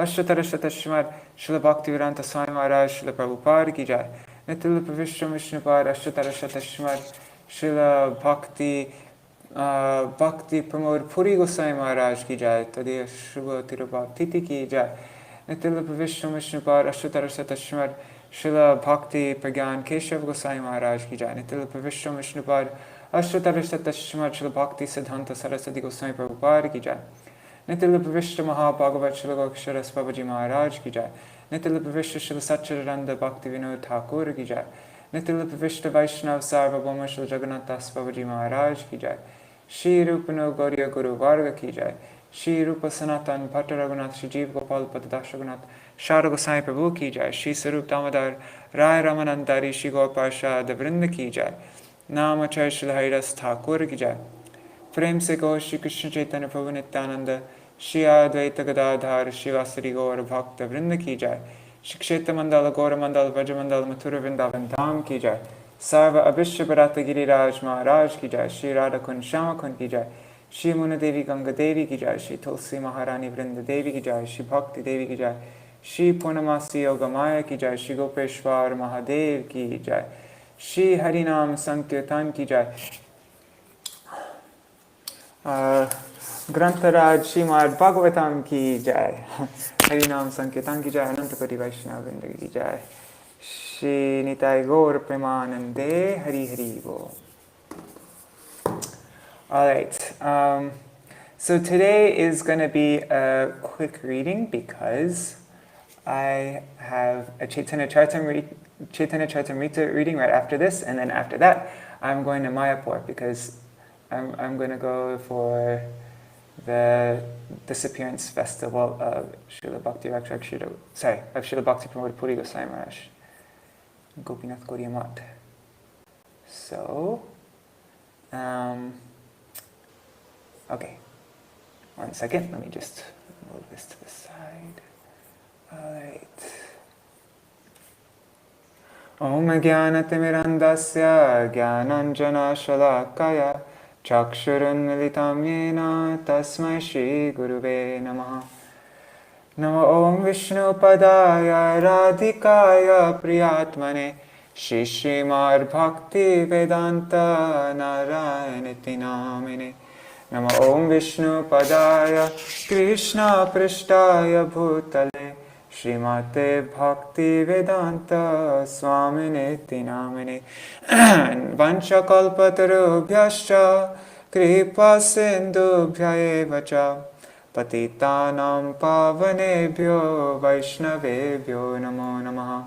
अष्टोत्तर शतश्रीमद् श्रील भक्तिवेदांत स्वामी महाराज श्रील प्रभुपाद की जय। नित्य रूप विष्णु विष्णुपाद अष्टोत्तर शतश्रीमद् श्रील भक्ति प्रमोद पुरी गोसाई महाराज की जय। तदीय शुभ तिरुभाव तिथि की जय। नित्य रूप विष्णु विष्णुपाद अष्टोत्तर शतश्रीमद् श्रील भक्ति प्रज्ञान केशव गोसाई महाराज की जय। नित्य रूप विष्णु विष्णुपाद अष्टोत्तर शतश्रीमद् श्रील भक्ति सिद्धांत सरस्वती गोसाई प्रभुपाद की जय। नित्यलुप विष्णु महाभागवत श्री गोक्षरस बाबाजी महाराज की जय। नित्यलुप विष्णु श्री सच्चिदानंद भक्ति विनोद ठाकुर की जय। नित्यलुप विष्णु वैष्णव सार्वभौम श्री जगन्नाथ दास बाबाजी महाराज की जय। श्री रूप नो गौरी गुरु वर्ग की जय। श्री रूप सनातन भट्ट रघुनाथ श्री जीव गोपाल पददास रघुनाथ शारद गोसाई प्रभु की जय। श्री स्वरूप दामोदर राय रामानंदारी श्री गौपाशाद वृंद की जय। नाम आचार्य श्री हरिदास ठाकुर की जय। प्रेम से कहो श्री कृष्ण चैतन्य प्रभु नित्यानंद श्री अद्वैत गदाधार शिवासरी गौर भक्त वृंद की जय। श्री क्षेत्र मंडल गौर मंडल व्रज मंडल मथुर वृंदावन धाम की जय। सर्व अविश्व बरात गिरिराज महाराज की जय। श्री राधा कुंड श्यामा कुंड की जय। श्री मुन देवी गंगा देवी की जय। श्री तुलसी महारानी वृंद देवी की जय। श्री भक्ति देवी की जय। श्री पूर्णमासी योग माया की जय। श्री गोपेश्वर महादेव की जय। श्री हरिनाम संकीर्तन की जय। ग्रंथराज श्रीमद् भागवतम की जय। हरिनाम संकीर्तन की जय। अनंत कोटि वैष्णव वृंद की जय। श्री निताय गौर प्रेमानंदे हरि हरि बोल। All right. So today is going to be a quick reading because I have a Chaitanya Charitamrita reading right after this, and then after that I'm going to Mayapur because I'm going to go for the disappearance festival of Srila Bhakti Srila Bhakti Pramod Puri Gosai Maharaj, Gopinath Gaudiya Math. So, okay, 1 second, let me just move this to the side. Alright. Om Jnanatimirandasya Jnananjana Shalakaya Chakshurunmilitam Yena Tasmai Shri Guruve Namaha. Namo Om Vishnu Padaya Radhikaya Priyatmane Shri Srimad Bhakti Vedanta Narayaniti Namine. Namo Om Vishnu Padaya Krishna Prishtaya Bhutale Srimate Bhakti Vedanta Swaminiti Namine. Vancha kalpatarubhyascha kripa sindubhya eva cha patitanam pavanebhyo vaishnavebhyo namo namaha.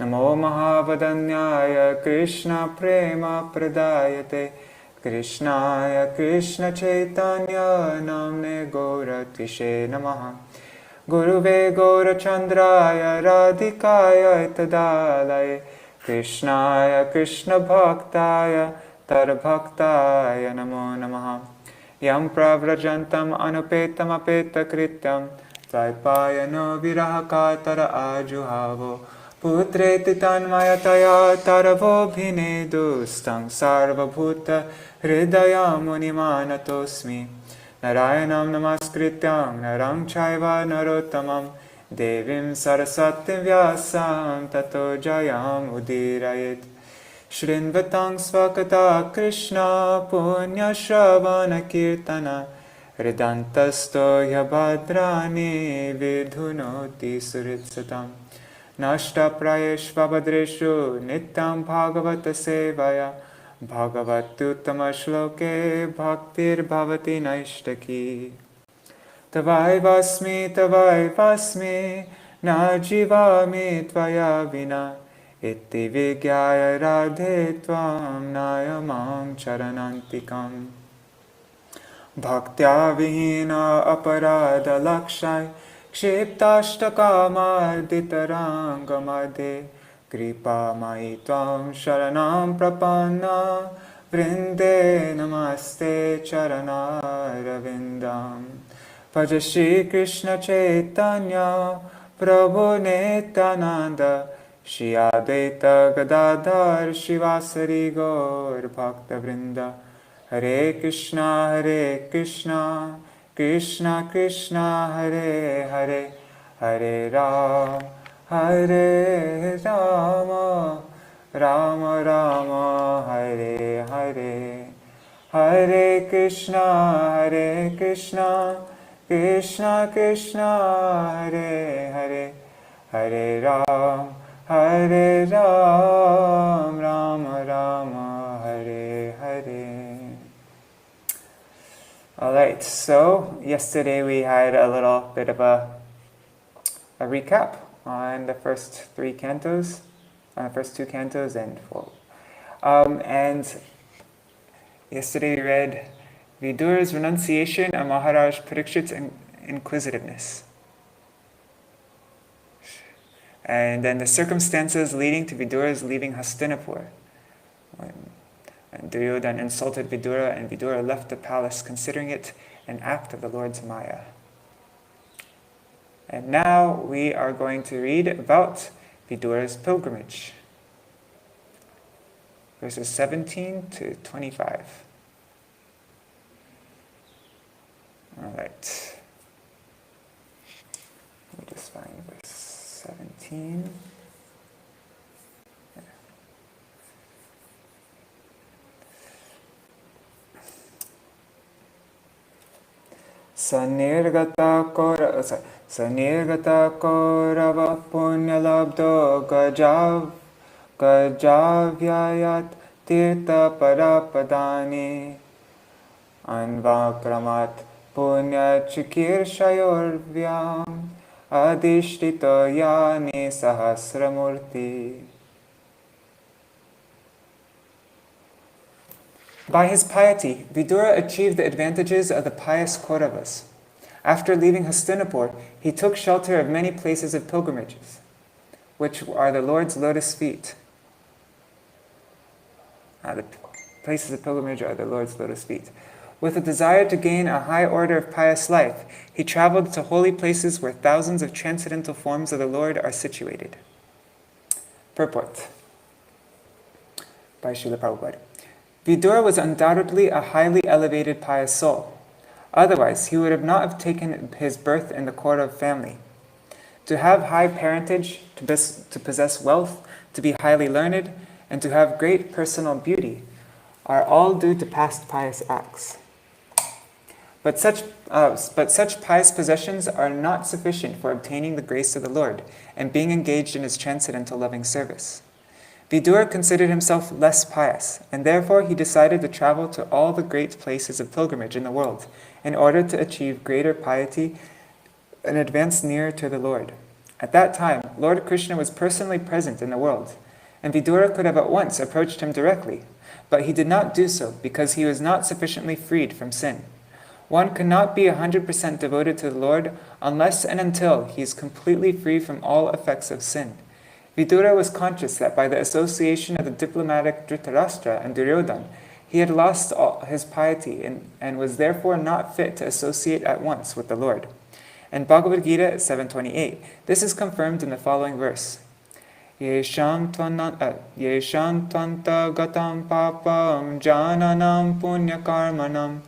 Namo mahavadanyaya Krishna prema pradayate Krishnaya Krishna Chaitanya Namne Gauratishe Namaha. Guruve Gaurachandraya Radhikaya Tadalaye Krishnaya Krishna Bhaktaya Tarbhaktaya Namo Namaha. Yam Pravrajantam Anupetam Apeta Krityam Vaipayano Virahakatara Ajuhavo Putreti Tanmayataya Taravo Bhinedu Stang Sarvabhuta Hridaya Munimanatosmi. Narayanam Namaskrityam Narang Chaiva Narottamam Devim Saraswatim Vyasam Tato Jayam Udirayet. Shrinvatang Svakata Krishna Punya Shravana Kirtana Hridantasto Yabhadrani Vidhunoti Suritsatam. Nashta Prayeshvabhadreshu Nityam Bhagavata Sevaya Bhagavatuttama Shloke Bhaktir Bhavati Naishtaki. Tavai Vasmi Na Jivami Tvaya Vina Iti Vigyaya Radhe Tvam Nayamam Charanantikam. Bhaktya Vihina Aparada Lakshai Kshiptashtakamarditarangamade Kripa Maitvam Sharanam Prapanna Vrinde Namaste Charanaravindam. Bhaja Shri Krishna Chaitanya Prabhu Nityananda Shri Advaita Gadadhar Shivasari Gaur Bhakta Vrinda. Hare Krishna Krishna Krishna Hare Hare Hare Ram, Hare Rama, Rama Rama, Hare Hare, Hare Krishna, Krishna Krishna, Hare Hare, Hare Ram, Rama Rama, Hare Hare. Alright, so yesterday we had a little bit of a recap on the first three cantos, on the first two cantos and four. And yesterday we read Vidura's renunciation and Maharaj Parikshit's inquisitiveness. And then the circumstances leading to Vidura's leaving Hastinapur. And Duryodhana insulted Vidura, and Vidura left the palace, considering it an act of the Lord's Maya. And now we are going to read about Vidura's pilgrimage. Verses 17 to 25. All right. Let me just find verse 17. Sanirgata Kaurava Punyalabdo Gajavyayat Tirtha Parapadani Anvakramat Punya Chikir Adishtito Yani Sahasramurti. By his piety, Vidura achieved the advantages of the pious Kauravas. After leaving Hastinapur, he took shelter of many places of pilgrimages, which are the Lord's lotus feet. The places of pilgrimage are the Lord's lotus feet. With a desire to gain a high order of pious life, he traveled to holy places where thousands of transcendental forms of the Lord are situated. Purport by Srila Prabhupada. Vidura was undoubtedly a highly elevated pious soul. Otherwise, he would not have taken his birth in the Kaurav family. To have high parentage, to possess wealth, to be highly learned, and to have great personal beauty are all due to past pious acts. But such pious possessions are not sufficient for obtaining the grace of the Lord and being engaged in his transcendental loving service. Vidura considered himself less pious, and therefore he decided to travel to all the great places of pilgrimage in the world in order to achieve greater piety and advance nearer to the Lord. At that time, Lord Krishna was personally present in the world, and Vidura could have at once approached him directly, but he did not do so because he was not sufficiently freed from sin. One cannot be 100% devoted to the Lord unless and until he is completely free from all effects of sin. Vidura was conscious that by the association of the diplomatic Dhritarashtra and Duryodhana, he had lost all his piety and was therefore not fit to associate at once with the Lord. In Bhagavad Gita 7.28, this is confirmed in the following verse. Yesham tvanta gatam papam jananam punya karmanam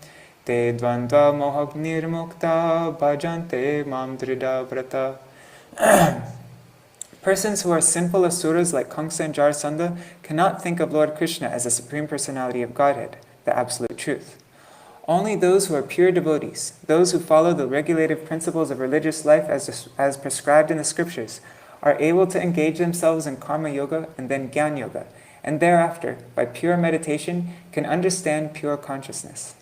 te dvandva mohak nirmukta bhajante mam drida vrata. Persons who are sinful asuras like Kamsa and Jarasandha cannot think of Lord Krishna as the Supreme Personality of Godhead, the Absolute Truth. Only those who are pure devotees, those who follow the regulative principles of religious life as prescribed in the scriptures, are able to engage themselves in Karma Yoga and then Jnana Yoga, and thereafter, by pure meditation, can understand pure consciousness.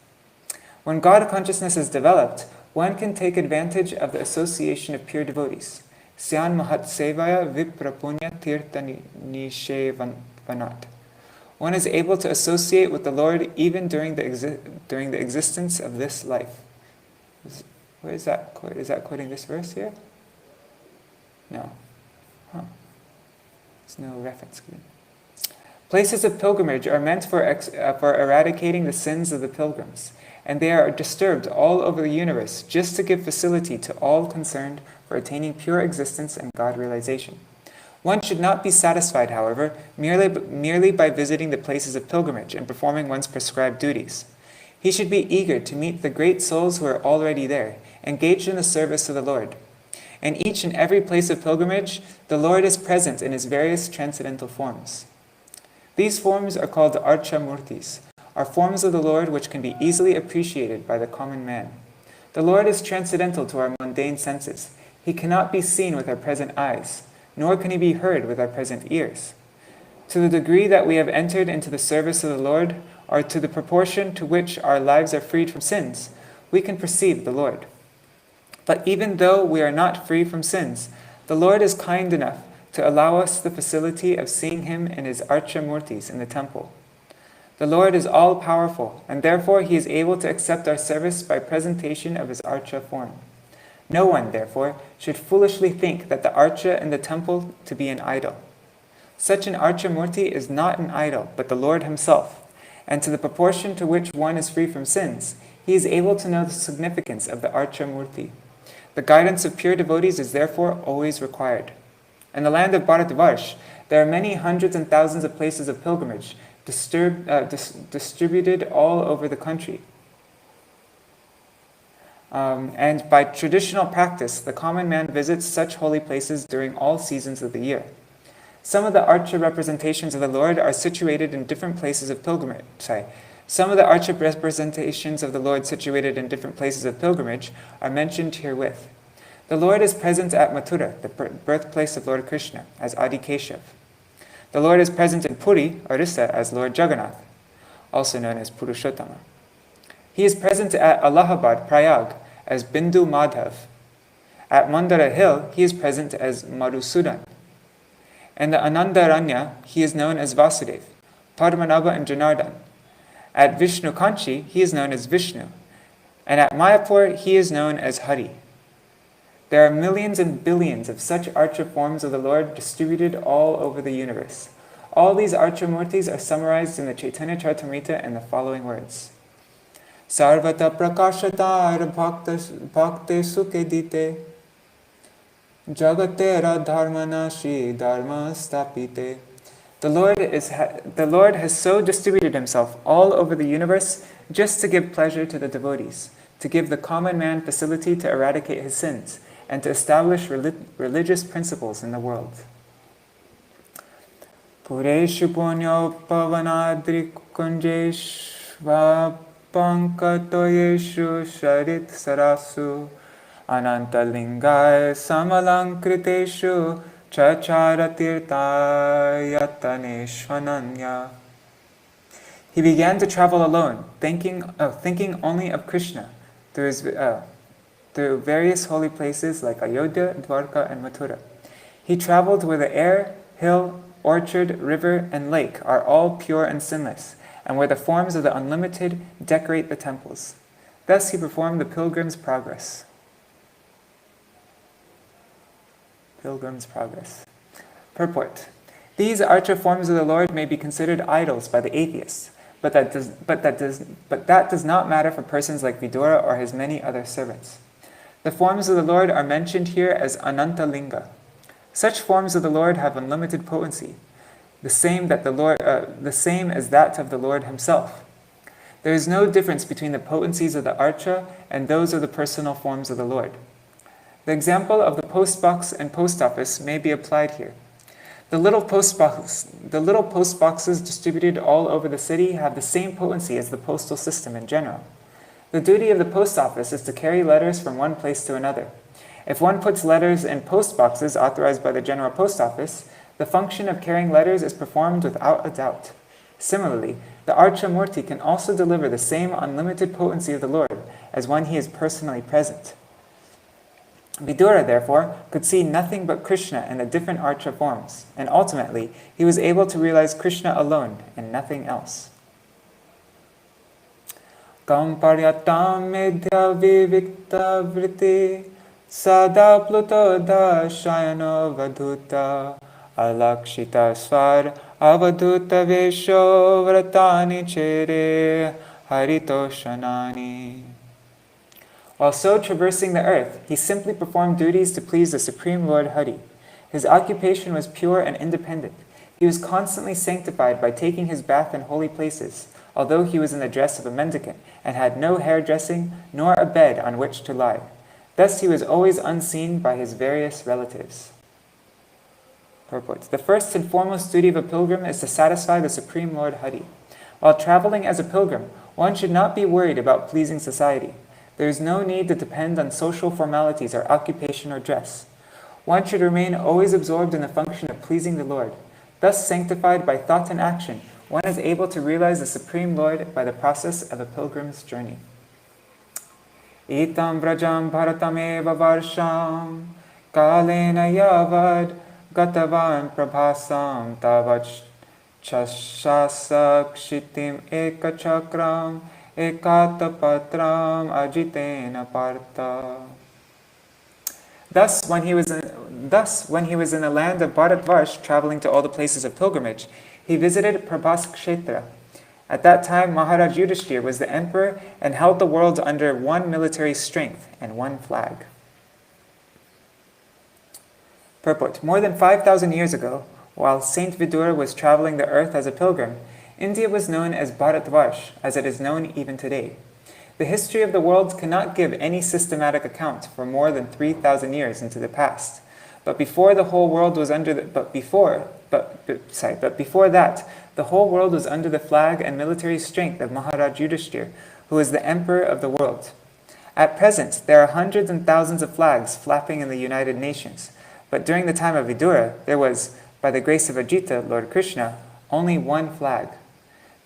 When God consciousness is developed, one can take advantage of the association of pure devotees. Syan Mahat Sevaya Viprapunya Tirtha Nishevanat. One is able to associate with the Lord even during the existence of this life. Where is that? Is that quoting this verse here? No. There's no reference given. Places of pilgrimage are meant for eradicating the sins of the pilgrims, and they are disturbed all over the universe just to give facility to all concerned for attaining pure existence and God realization. One should not be satisfied, however, merely by visiting the places of pilgrimage and performing one's prescribed duties. He should be eager to meet the great souls who are already there, engaged in the service of the Lord. In each and every place of pilgrimage, the Lord is present in his various transcendental forms. These forms are called Archa Murtis, are forms of the Lord which can be easily appreciated by the common man. The Lord is transcendental to our mundane senses. He cannot be seen with our present eyes, nor can he be heard with our present ears. To the degree that we have entered into the service of the Lord, or to the proportion to which our lives are freed from sins, we can perceive the Lord. But even though we are not free from sins, the Lord is kind enough to allow us the facility of seeing him in his Archa Murtis in the temple. The Lord is all-powerful, and therefore he is able to accept our service by presentation of his Archa form. No one, therefore, should foolishly think that the Archa in the temple to be an idol. Such an Archa Murti is not an idol, but the Lord himself, and to the proportion to which one is free from sins, he is able to know the significance of the Archa Murti. The guidance of pure devotees is therefore always required. In the land of Bharatvarsh, there are many hundreds and thousands of places of pilgrimage distributed all over the country. And by traditional practice, the common man visits such holy places during all seasons of the year. Some of the Archa representations of the Lord are situated in different places of pilgrimage. Some of the Archa representations of the Lord situated in different places of pilgrimage are mentioned herewith. The Lord is present at Mathura, the birthplace of Lord Krishna, as Adi Keshav. The Lord is present in Puri, Orissa, as Lord Jagannath, also known as Purushottama. He is present at Allahabad, Prayag, as Bindu Madhav. At Mandara Hill, he is present as Madhusudan. In the Anandaranya, he is known as Vasudev, Padmanabha and Janardhan. At Vishnu Kanchi, he is known as Vishnu. And at Mayapur, he is known as Hari. There are millions and billions of such Archa forms of the Lord distributed all over the universe. All these Archa Murtis are summarized in the Chaitanya Charitamrita in the following words. Sarvata prakashatar bhakte sukhe dite jagatera dharmanashi dharma stapite. The Lord has so distributed himself all over the universe just to give pleasure to the devotees, to give the common man facility to eradicate his sins, and to establish religious principles in the world. Pureshu punyo pavanadri kunjeshva pankatoyeshu sharit sarasu anantalingay samalankriteshu chacharatirthayataneshvananya. He began to travel alone, thinking only of Krishna through various holy places like Ayodhya, Dwarka, and Mathura. He traveled where the air, hill, orchard, river, and lake are all pure and sinless, and where the forms of the unlimited decorate the temples. Thus he performed the Pilgrim's Progress. Pilgrim's Progress. Purport. These Archa forms of the Lord may be considered idols by the atheists, but that does not matter for persons like Vidura or his many other servants. The forms of the Lord are mentioned here as Ananta Linga. Such forms of the Lord have unlimited potency, the same as that of the Lord himself. There is no difference between the potencies of the Archa and those of the personal forms of the Lord. The example of the post box and post office may be applied here. The little post boxes distributed all over the city have the same potency as the postal system in general. The duty of the post office is to carry letters from one place to another. If one puts letters in post boxes authorized by the General Post Office, the function of carrying letters is performed without a doubt. Similarly, the Archa Murti can also deliver the same unlimited potency of the Lord as when he is personally present. Vidura, therefore, could see nothing but Krishna in the different Archa forms, and ultimately, he was able to realize Krishna alone and nothing else. Kam paryatam medhya vivikta vriti sada pluto da shayano vadhuta alakshita swar avadhuta vesho vratani chere harito shanani. While so traversing the earth, he simply performed duties to please the Supreme Lord Hari. His occupation was pure and independent. He was constantly sanctified by taking his bath in holy places, although he was in the dress of a mendicant and had no hairdressing nor a bed on which to lie. Thus he was always unseen by his various relatives. Purport. The first and foremost duty of a pilgrim is to satisfy the Supreme Lord Hari. While traveling as a pilgrim, one should not be worried about pleasing society. There is no need to depend on social formalities or occupation or dress. One should remain always absorbed in the function of pleasing the Lord. Thus sanctified by thought and action, one is able to realize the Supreme Lord by the process of a pilgrim's journey. Itam vrajam bharatameva varsham kalena yavad gatavan prabhasam tavach chashasak shitim ekachakram ekatapatram ajitena parta. Thus, when he was in the land of Bharatvarsh, traveling to all the places of pilgrimage, he visited Prabhas Kshetra. At that time, Maharaj Yudhishthir was the emperor and held the world under one military strength and one flag. Purport. More than 5,000 years ago, while Saint Vidura was traveling the earth as a pilgrim, India was known as Bharatvarsh, as it is known even today. The history of the world cannot give any systematic account for more than 3,000 years into the past. But before that, the whole world was under the flag and military strength of Maharaj Yudhishthir, who was the emperor of the world. At present, there are hundreds and thousands of flags flapping in the United Nations. But during the time of Vidura, there was, by the grace of Ajita, Lord Krishna, only one flag.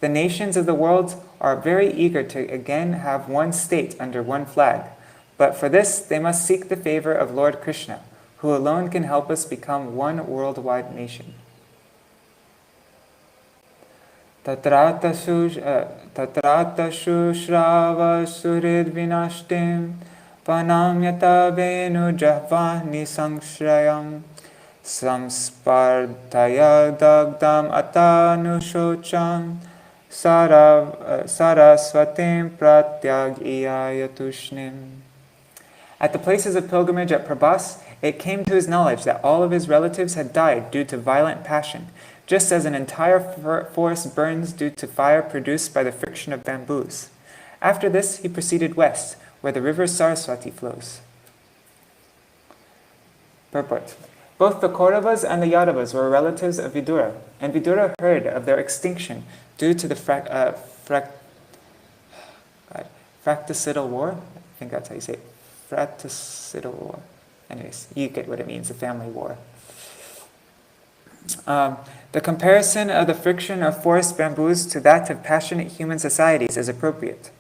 The nations of the world are very eager to again have one state under one flag. But for this, they must seek the favor of Lord Krishna, who alone can help us become one worldwide nation. Tatrata shushrava surid vinashtim panamyata venu jahva nisangshrayam samspardaya dagdam atanushocham sarasvatim pratyagiyayatushnim. At the places of pilgrimage at Prabhas, it came to his knowledge that all of his relatives had died due to violent passion, just as an entire forest burns due to fire produced by the friction of bamboos. After this, he proceeded west, where the river Saraswati flows. Purport. Both the Kauravas and the Yadavas were relatives of Vidura, and Vidura heard of their extinction due to the fratricidal war. I think that's how you say it. Fratricidal war. Anyways, you get what it means, the family war. The comparison of the friction of forest bamboos to that of passionate human societies is appropriate.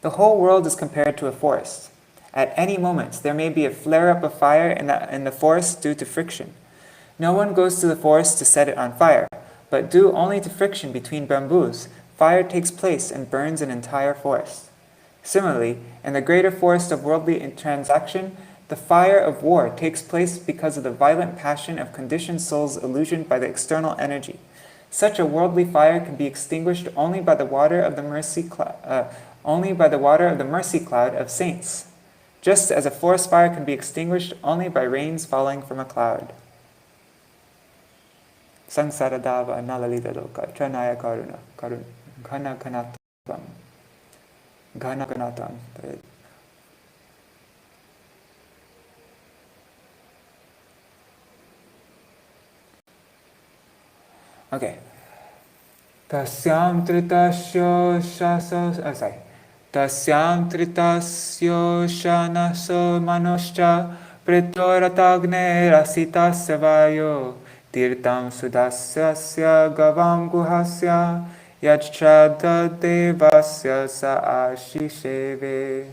The whole world is compared to a forest. At any moment, there may be a flare-up of fire in the forest due to friction. No one goes to the forest to set it on fire, but due only to friction between bamboos, fire takes place and burns an entire forest. Similarly, in the greater forest of worldly transaction, the fire of war takes place because of the violent passion of conditioned souls illusioned by the external energy. Such a worldly fire can be extinguished only by the water of the mercy cloud of saints, just as a forest fire can be extinguished only by rains falling from a cloud. Samsaradava nalalita loka tranaya karuna ghana ganatam. Okay. Tasyam tritasyo shanaso manoscha pritoratagne rasitasya vayo tirtam sudasya gavam guhasya yachchada devasya sa ashisheve.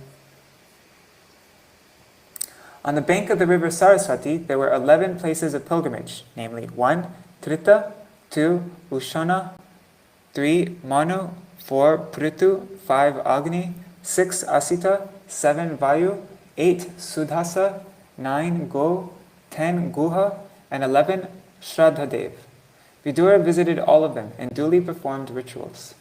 On the bank of the river Saraswati, there were 11 places of pilgrimage, namely 1. Trita, 2. Ushana, 3. Manu, 4. Pritu, 5. Agni, 6. Asita, 7. Vayu, 8. Sudhasa, 9. Go, 10. Guha, and 11. Shraddhadev. Vidura visited all of them and duly performed rituals.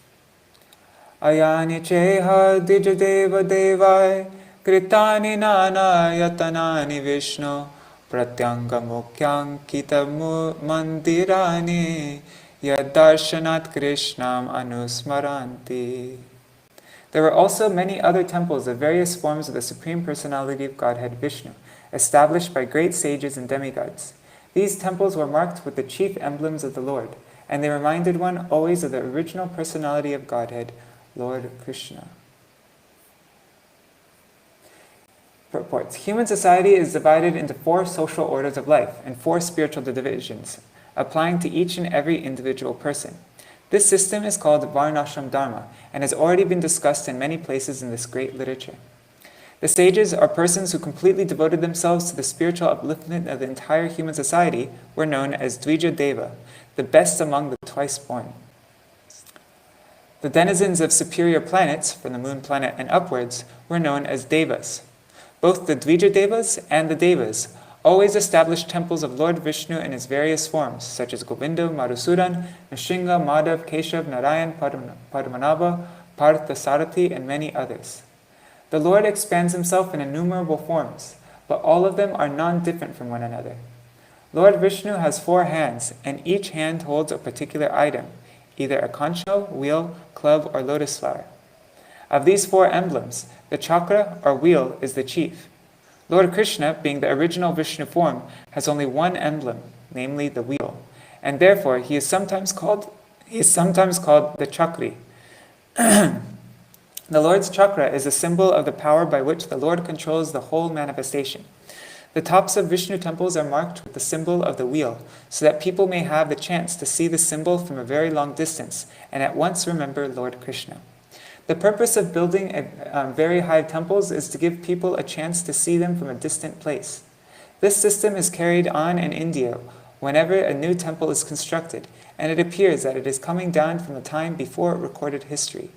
Ayani cheha dijadeva devai kritani nana yatanani vishnu pratyanga mukyang kita mandirani yadarshanat krishnam anusmaranti. There were also many other temples of various forms of the Supreme Personality of Godhead Vishnu, established by great sages and demigods. These temples were marked with the chief emblems of the Lord, and they reminded one always of the original personality of Godhead, Lord Krishna. Purports. Human society is divided into 4 social orders of life and 4 spiritual divisions, applying to each and every individual person. This system is called Varnashram Dharma and has already been discussed in many places in this great literature. The sages, or persons who completely devoted themselves to the spiritual upliftment of the entire human society, were known as Dvija Deva, the best among the twice born. The denizens of superior planets, from the moon planet and upwards, were known as Devas. Both the Dvija Devas and the Devas always established temples of Lord Vishnu in his various forms, such as Govinda, Madhusudan, Nrsimha, Madhav, Keshav, Narayan, Padmanabha, Partha Sarathi, and many others. The Lord expands himself in innumerable forms, but all of them are non-different from one another. Lord Vishnu has 4 hands, and each hand holds a particular item, either a concho, wheel, club, or lotus flower. Of these 4 emblems, the chakra, or wheel, is the chief. Lord Krishna, being the original Vishnu form, has only one emblem, namely the wheel, and therefore he is sometimes called the Chakri. The Lord's chakra is a symbol of the power by which the Lord controls the whole manifestation. The tops of Vishnu temples are marked with the symbol of the wheel, so that people may have the chance to see the symbol from a very long distance and at once remember Lord Krishna. The purpose of building very high temples is to give people a chance to see them from a distant place. This system is carried on in India whenever a new temple is constructed, and it appears that it is coming down from the time before recorded history.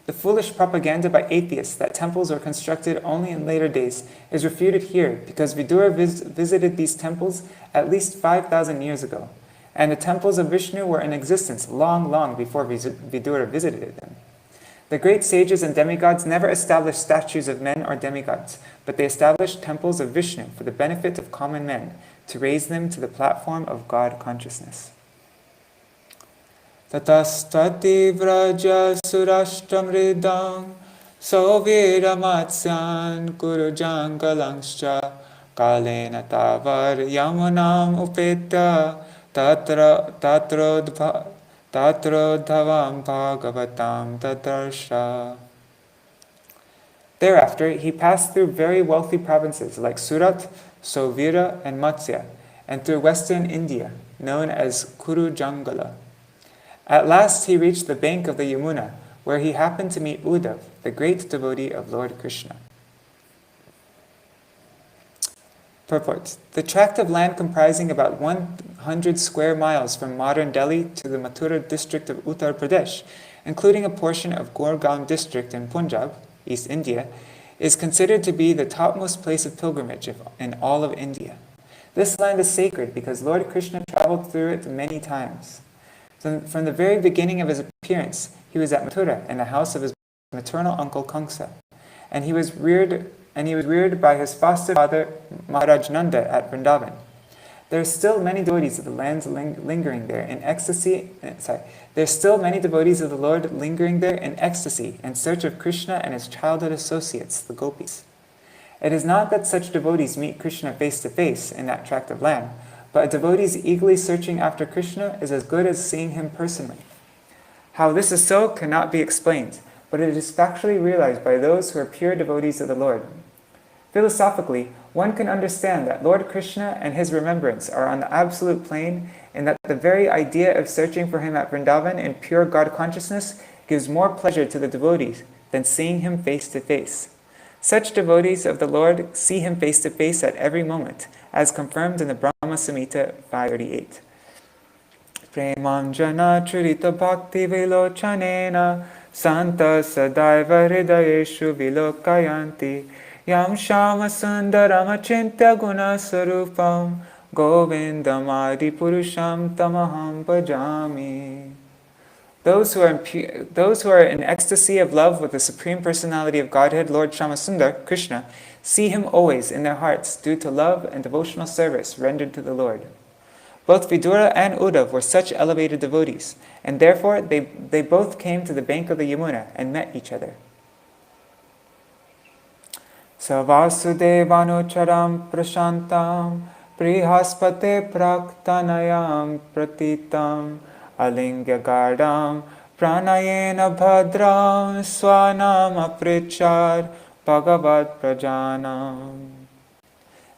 The foolish propaganda by atheists that temples were constructed only in later days is refuted here because Vidura visited these temples at least 5,000 years ago, and the temples of Vishnu were in existence long before Vidura visited them. The great sages and demigods never established statues of men or demigods, but they established temples of Vishnu for the benefit of common men, to raise them to the platform of God consciousness. Tatastati vraja surashtamridam soviramatsan kurujangalangscha kalena tavar yamunam upeta tatrodhavam bhagavatam tatarsha. Thereafter, he passed through very wealthy provinces like Surat, Sovira, and Matsya, and through western India, known as Kurujangala. At last he reached the bank of the Yamuna, where he happened to meet Uddhav, the great devotee of Lord Krishna. Purport. The tract of land comprising about 100 square miles from modern Delhi to the Mathura district of Uttar Pradesh, including a portion of Gurgaon district in Punjab, East India, is considered to be the topmost place of pilgrimage in all of India. This land is sacred because Lord Krishna traveled through it many times. From the very beginning of his appearance, he was at Mathura in the house of his maternal uncle Kamsa, and he was reared by his foster father Maharaj Nanda at Vrindavan. There are still many devotees of the lands lingering there in ecstasy. There are still many devotees of the Lord lingering there in ecstasy in search of Krishna and his childhood associates, the gopis. It is not that such devotees meet Krishna face to face in that tract of land, but a devotee eagerly searching after Krishna is as good as seeing him personally. How this is so cannot be explained, but it is factually realized by those who are pure devotees of the Lord. Philosophically, one can understand that Lord Krishna and his remembrance are on the absolute plane, and that the very idea of searching for him at Vrindavan in pure God consciousness gives more pleasure to the devotees than seeing him face to face. Such devotees of the Lord see him face to face at every moment, as confirmed in the Brahma Samhita 538. Premam jana churita bhakti vilochanena santa sadaiva hridayeshu vilokayanti yam shama sundaram achintya guna sarupam govindam adi purusham tamaham bhajami. Those who are in ecstasy of love with the Supreme Personality of Godhead, Lord Shamasundar, Krishna, see him always in their hearts due to love and devotional service rendered to the Lord. Both Vidura and Uddhav were such elevated devotees, and therefore they both came to the bank of the Yamuna and met each other. Savasudevanucharam prashantam prihaspate praktanayam pratitam alingyagardam pranayena bhadram swanam aprichar bhagavad prajanam.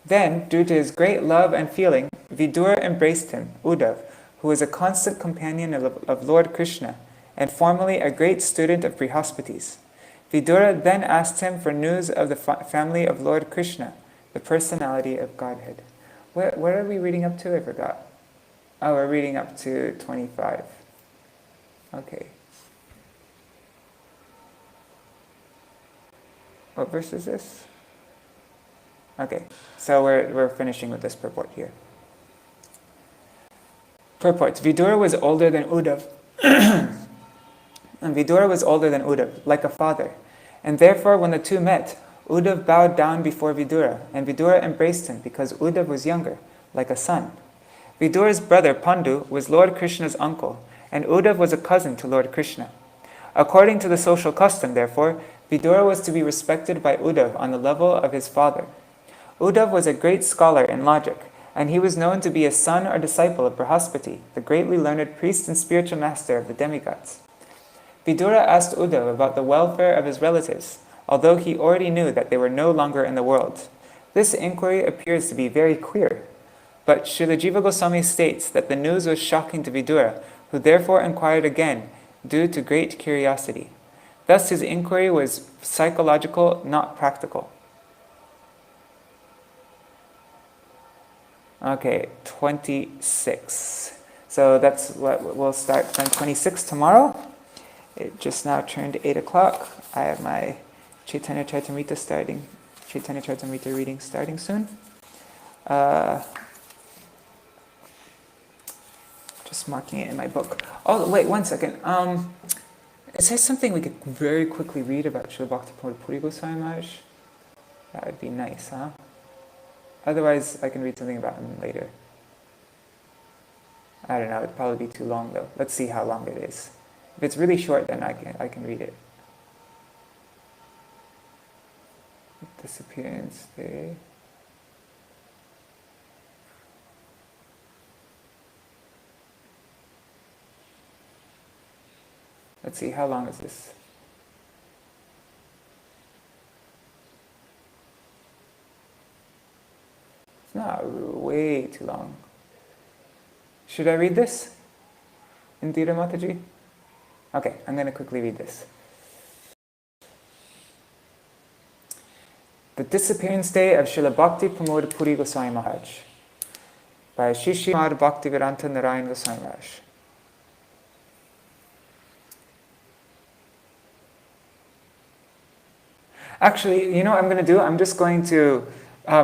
Then, due to his great love and feeling, Vidura embraced him, Uddhav, who was a constant companion of Lord Krishna, and formerly a great student of Brihaspati's. Vidura then asked him for news of the family of Lord Krishna, the personality of Godhead. What are we reading up to? I forgot. Oh, we're reading up to 25. Okay. What verse is this? Okay, so we're finishing with this purport here. Purports. Vidura was older than Uddhav. And Vidura was older than Uddhav, like a father. And therefore, when the two met, Uddhav bowed down before Vidura, and Vidura embraced him because Uddhav was younger, like a son. Vidura's brother Pandu was Lord Krishna's uncle, and Uddhav was a cousin to Lord Krishna. According to the social custom, therefore, Vidura was to be respected by Uddhav on the level of his father. Uddhav was a great scholar in logic, and he was known to be a son or disciple of Brihaspati, the greatly learned priest and spiritual master of the demigods. Vidura asked Uddhav about the welfare of his relatives, although he already knew that they were no longer in the world. This inquiry appears to be very queer, but Srila Jiva Goswami states that the news was shocking to Vidura, who therefore inquired again, due to great curiosity. Thus his inquiry was psychological, not practical. Okay, 26. So that's what we'll start on 26 tomorrow. It just now turned 8 o'clock. I have my Chaitanya Charitamrita reading starting soon. Just marking it in my book. Oh, wait, one second. Is there something we could very quickly read about Srila Bhakti Puri Goswami Maharaj? That would be nice, huh? Otherwise, I can read something about him later. I don't know, it'd probably be too long though. Let's see how long it is. If it's really short, then I can read it. Disappearance Day. Let's see, how long is this? It's not way too long. Should I read this? Indira Mataji? Okay, I'm going to quickly read this. The Disappearance Day of Srila Bhakti Pramod Puri Goswami Maharaj by Srimad Bhaktivedanta Narayan Goswami Maharaj. Actually, you know what I'm going to do? I'm just going to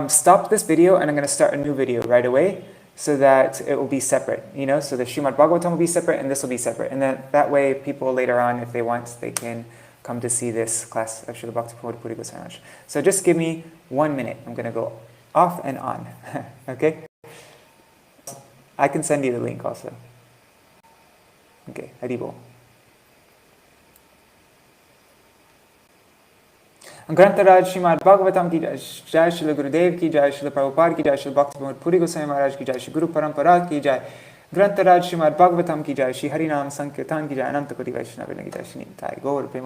stop this video and I'm going to start a new video right away so that it will be separate, so the Srimad Bhagavatam will be separate and this will be separate. And then that way people later on, if they want, they can come to see this class of Srila Bhakti Pramod Puri Goswami Maharaj. So just give me 1 minute. I'm going to go off and on. Okay? I can send you the link also. Okay, Haribol. ग्रंथराज Shrimad Bhagavatam की जय, श्री गुरुदेव की जय, श्री प्रभुपाद की जय, श्री भक्ति प्रमोद पुरी गोस्वामी महाराज की जय, श्री गुरु परंपरा की जय, ग्रंथराज श्रीमद् भागवतम की जय, श्री हरि नाम संकीर्तन की जय, अनंत कोटि वैष्णव की जय, श्री निताय गौर प्रेम।